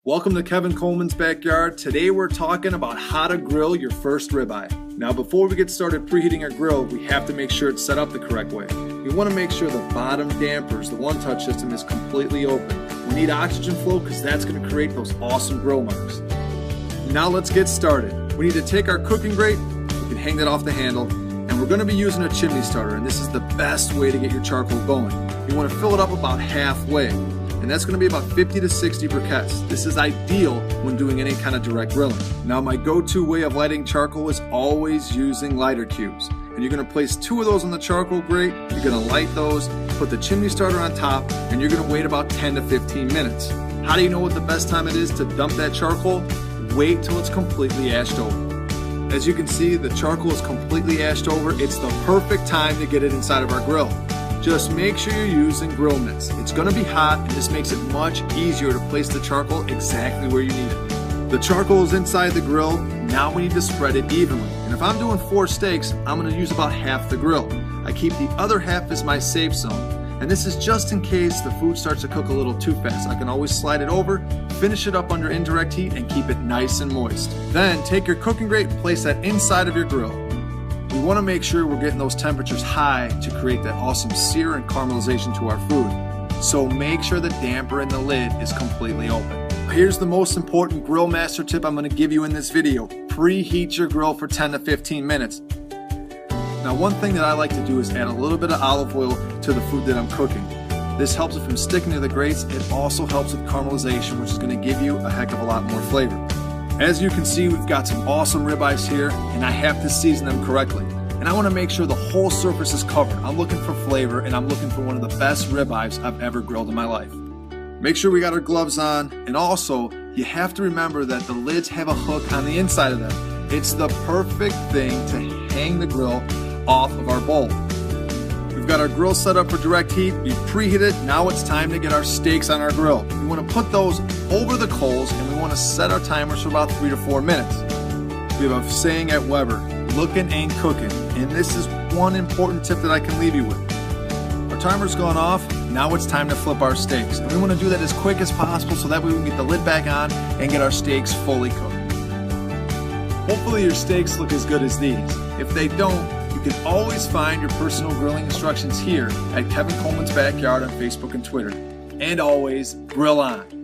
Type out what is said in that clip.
Welcome to Kevin Coleman's Backyard. Today we're talking about how to grill your first ribeye. Now before we get started preheating our grill, we have to make sure it's set up the correct way. We want to make sure the bottom dampers, the one-touch system, is completely open. We need oxygen flow because that's going to create those awesome grill marks. Now let's get started. We need to take our cooking grate, we can hang that off the handle, and we're going to be using a chimney starter, and this is the best way to get your charcoal going. You want to fill it up about halfway. And that's going to be about 50 to 60 briquettes. This is ideal when doing any kind of direct grilling. Now my go-to way of lighting charcoal is always using lighter cubes. And you're going to place 2 of those on the charcoal grate, you're going to light those, put the chimney starter on top, and you're going to wait about 10 to 15 minutes. How do you know what the best time it is to dump that charcoal? Wait till it's completely ashed over. As you can see, the charcoal is completely ashed over. It's the perfect time to get it inside of our grill. Just make sure you're using grill mitts. It's going to be hot, and this makes it much easier to place the charcoal exactly where you need it. The charcoal is inside the grill. Now we need to spread it evenly. And if I'm doing 4 steaks, I'm going to use about half the grill. I keep the other half as my safe zone. And this is just in case the food starts to cook a little too fast. I can always slide it over, finish it up under indirect heat, and keep it nice and moist. Then take your cooking grate and place that inside of your grill. We want to make sure we're getting those temperatures high to create that awesome sear and caramelization to our food. So make sure the damper in the lid is completely open. Here's the most important grill master tip I'm going to give you in this video. Preheat your grill for 10 to 15 minutes. Now one thing that I like to do is add a little bit of olive oil to the food that I'm cooking. This helps it from sticking to the grates. It also helps with caramelization, which is going to give you a heck of a lot more flavor. As you can see, we've got some awesome ribeyes here, and I have to season them correctly. And I want to make sure the whole surface is covered. I'm looking for flavor, and I'm looking for one of the best ribeyes I've ever grilled in my life. Make sure we got our gloves on, and also, you have to remember that the lids have a hook on the inside of them. It's the perfect thing to hang the grill off of our bowl. We've got our grill set up for direct heat. We've preheated. Now it's time to get our steaks on our grill. We want to put those over the coals, and we want to set our timers for about 3 to 4 minutes. We have a saying at Weber, looking ain't cooking, and this is one important tip that I can leave you with. Our timer's gone off. Now it's time to flip our steaks, and we want to do that as quick as possible so that way we can get the lid back on and get our steaks fully cooked. Hopefully your steaks look as good as these. If they don't, you can always find your personal grilling instructions here at Kevin Coleman's Backyard on Facebook and Twitter. And always, grill on.